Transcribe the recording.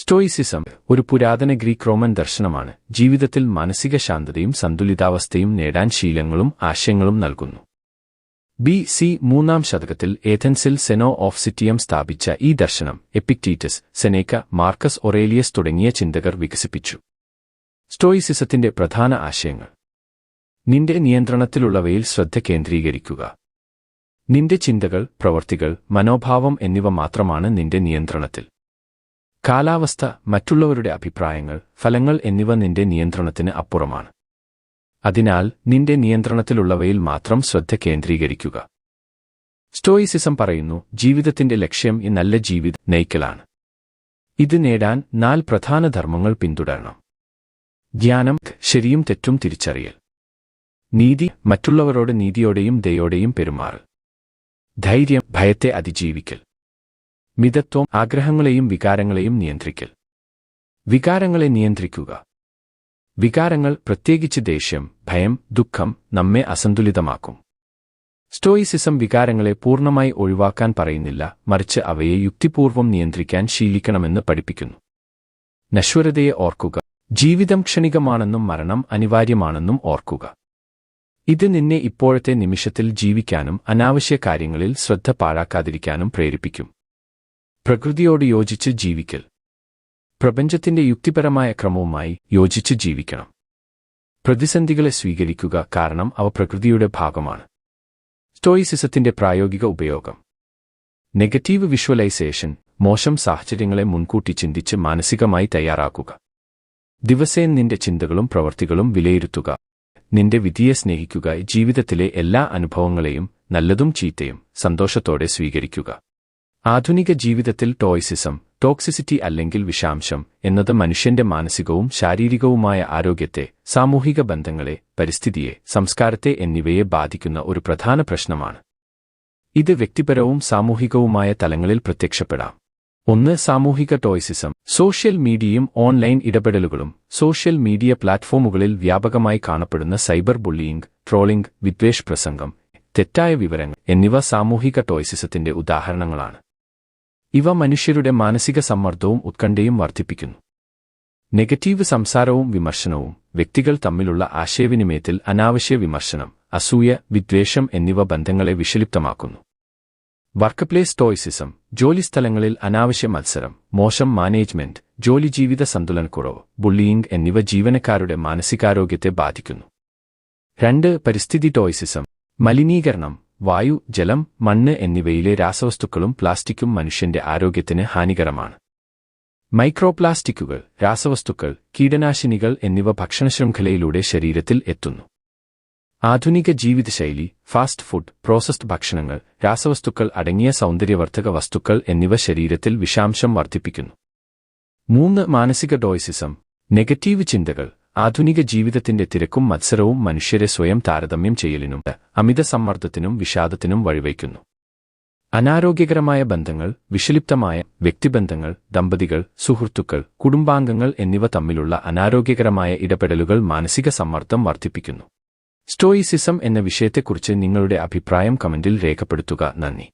Stoicism ഒരു പുരാതന Greek Roman ദർശനമാണ്. ജീവിതത്തിൽ മാനസിക ശാന്തതയും സന്തുലിതാവസ്ഥയും നേടാൻ ശീലങ്ങളും ആശയങ്ങളും നൽകുന്നു. BC 3-ാം ശതകത്തിൽ ഏഥൻസിൽ സെനോ ഓഫ് സിറ്റിയം സ്ഥാപിച്ച ഈ ദർശനം എപ്പിക്റ്റീറ്റസ്, സെനേക്ക, മാർക്കസ് ഒറേലിയസ് തുടങ്ങിയ ചിന്തകർ വികസിപ്പിച്ചു. സ്റ്റോയിസിസത്തിന്റെ പ്രധാന ആശയങ്ങൾ: നിന്റെ നിയന്ത്രണത്തിലുള്ളവയിൽ ശ്രദ്ധ കേന്ദ്രീകരിക്കുക. നിന്റെ ചിന്തകൾ, പ്രവൃത്തികൾ, മനോഭാവം എന്നിവ മാത്രമാണ് നിന്റെ നിയന്ത്രണത്തിൽ. കാലാവസ്ഥ, മറ്റുള്ളവരുടെ അഭിപ്രായങ്ങൾ, ഫലങ്ങൾ എന്നിവ നിന്റെ നിയന്ത്രണത്തിന് അപ്പുറമാണ്. അതിനാൽ നിന്റെ നിയന്ത്രണത്തിലുള്ളവയിൽ മാത്രം ശ്രദ്ധ കേന്ദ്രീകരിക്കുക. സ്റ്റോയിസിസം പറയുന്നു, ജീവിതത്തിന്റെ ലക്ഷ്യം ഈ നല്ല ജീവിതം നയിക്കലാണ്. ഇത് നേടാൻ 4 പ്രധാന ധർമ്മങ്ങൾ പിന്തുടരണം. ജ്ഞാനം, ശരിയും തെറ്റും തിരിച്ചറിയൽ. നീതി, മറ്റുള്ളവരോട് നീതിയോടെയും ദയോടെയും പെരുമാറൽ. ധൈര്യം, ഭയത്തെ അതിജീവിക്കൽ. മിതത്വം, ആഗ്രഹങ്ങളെയും വികാരങ്ങളെയും നിയന്ത്രിക്കൽ. വികാരങ്ങളെ നിയന്ത്രിക്കുക. വികാരങ്ങൾ, പ്രത്യേകിച്ച് ദേഷ്യം, ഭയം, ദുഃഖം, നമ്മെ അസന്തുലിതമാക്കും. സ്റ്റോയിസിസം വികാരങ്ങളെ പൂർണ്ണമായി ഒഴിവാക്കാൻ പറയുന്നില്ല, മറിച്ച് അവയെ യുക്തിപൂർവ്വം നിയന്ത്രിക്കാൻ ശീലിക്കണമെന്ന് പഠിപ്പിക്കുന്നു. നശ്വരതയെ ഓർക്കുക. ജീവിതം ക്ഷണികമാണെന്നും മരണം അനിവാര്യമാണെന്നും ഓർക്കുക. ഇത് നിന്നെ ഇപ്പോഴത്തെ നിമിഷത്തിൽ ജീവിക്കാനും അനാവശ്യ കാര്യങ്ങളിൽ ശ്രദ്ധ പാഴാക്കാതിരിക്കാനും പ്രേരിപ്പിക്കും. പ്രകൃതിയോട് യോജിച്ച് ജീവിക്കൽ. പ്രപഞ്ചത്തിന്റെ യുക്തിപരമായ ക്രമവുമായി യോജിച്ച് ജീവിക്കണം. പ്രതിസന്ധികളെ സ്വീകരിക്കുക, കാരണം അവ പ്രകൃതിയുടെ ഭാഗമാണ്. സ്റ്റോയിസിസത്തിന്റെ പ്രായോഗിക ഉപയോഗം: നെഗറ്റീവ് വിഷ്വലൈസേഷൻ, മോശം സാഹചര്യങ്ങളെ മുൻകൂട്ടി ചിന്തിച്ച് മാനസികമായി തയ്യാറാക്കുക. ദിവസേന നിന്റെ ചിന്തകളും പ്രവൃത്തികളും വിലയിരുത്തുക. നിന്റെ വിധിയെ സ്നേഹിക്കുക. ജീവിതത്തിലെ എല്ലാ അനുഭവങ്ങളെയും, നല്ലതും ചീത്തയും, സന്തോഷത്തോടെ സ്വീകരിക്കുക. ആധുനിക ജീവിതത്തിൽ ടോക്സിസിറ്റി അല്ലെങ്കിൽ വിഷാംശം എന്നത് മനുഷ്യന്റെ മാനസികവും ശാരീരികവുമായ ആരോഗ്യത്തെ, സാമൂഹിക ബന്ധങ്ങളെ, പരിസ്ഥിതിയെ, സംസ്കാരത്തെ എന്നിവയെ ബാധിക്കുന്ന ഒരു പ്രധാന പ്രശ്നമാണ്. ഇത് വ്യക്തിപരവും സാമൂഹികവുമായ തലങ്ങളിൽ പ്രത്യക്ഷപ്പെടാം. 1. സാമൂഹിക ടോക്സിസം. സോഷ്യൽ മീഡിയയും ഓൺലൈൻ ഇടപെടലുകളും. സോഷ്യൽ മീഡിയ പ്ലാറ്റ്ഫോമുകളിൽ വ്യാപകമായി കാണപ്പെടുന്ന സൈബർ ബുള്ളിയിംഗ്, ട്രോളിംഗ്, വിദ്വേഷ പ്രസംഗം, തെറ്റായ വിവരങ്ങൾ എന്നിവ സാമൂഹിക ടോക്സിസത്തിന്റെ ഉദാഹരണങ്ങളാണ്. ഇവ മനുഷ്യരുടെ മാനസിക സമ്മർദ്ദവും ഉത്കണ്ഠയും വർദ്ധിപ്പിക്കുന്നു. നെഗറ്റീവ് സംസാരവും വിമർശനവും. വ്യക്തികൾ തമ്മിലുള്ള ആശയവിനിമയത്തിൽ അനാവശ്യ വിമർശനം, അസൂയ, വിദ്വേഷം എന്നിവ ബന്ധങ്ങളെ വിഷലിപ്തമാക്കുന്നു. വർക്ക്പ്ലേസ് ടോക്സിസം. ജോലിസ്ഥലങ്ങളിൽ അനാവശ്യ മത്സരം, മോശം മാനേജ്മെന്റ്, ജോലിജീവിത സന്തുലനക്കുറവ്, ബുള്ളിയിംഗ് എന്നിവ ജീവനക്കാരുടെ മാനസികാരോഗ്യത്തെ ബാധിക്കുന്നു. 2. പരിസ്ഥിതി ടോക്സിസം. മലിനീകരണം. വായു, ജലം, മണ്ണ് എന്നിവയിലെ രാസവസ്തുക്കളും പ്ലാസ്റ്റിക്കും മനുഷ്യന്റെ ആരോഗ്യത്തിന് ഹാനികരമാണ്. മൈക്രോപ്ലാസ്റ്റിക്കുകൾ, രാസവസ്തുക്കൾ, കീടനാശിനികൾ എന്നിവ ഭക്ഷണശൃംഖലയിലൂടെ ശരീരത്തിൽ എത്തുന്നു. ആധുനിക ജീവിതശൈലി. ഫാസ്റ്റ് ഫുഡ്, പ്രോസസ്ഡ് ഭക്ഷണങ്ങൾ, രാസവസ്തുക്കൾ അടങ്ങിയ സൗന്ദര്യവർദ്ധക വസ്തുക്കൾ എന്നിവ ശരീരത്തിൽ വിഷാംശം വർദ്ധിപ്പിക്കുന്നു. 3. മാനസിക ടോക്സിസം. നെഗറ്റീവ് ചിന്തകൾ. ആധുനിക ജീവിതത്തിന്റെ തിരക്കും മത്സരവും മനുഷ്യരെ സ്വയം താരതമ്യം ചെയ്യലിനും അമിത സമ്മർദ്ദത്തിനും വിഷാദത്തിനും വഴിവയ്ക്കുന്നു. അനാരോഗ്യകരമായ ബന്ധങ്ങൾ. വിഷലിപ്തമായ വ്യക്തിബന്ധങ്ങൾ, ദമ്പതികൾ, സുഹൃത്തുക്കൾ, കുടുംബാംഗങ്ങൾ എന്നിവ തമ്മിലുള്ള അനാരോഗ്യകരമായ ഇടപെടലുകൾ മാനസിക സമ്മർദ്ദം വർദ്ധിപ്പിക്കുന്നു. സ്റ്റോയിസിസം എന്ന വിഷയത്തെക്കുറിച്ച് നിങ്ങളുടെ അഭിപ്രായം കമന്റിൽ രേഖപ്പെടുത്തുക. നന്ദി.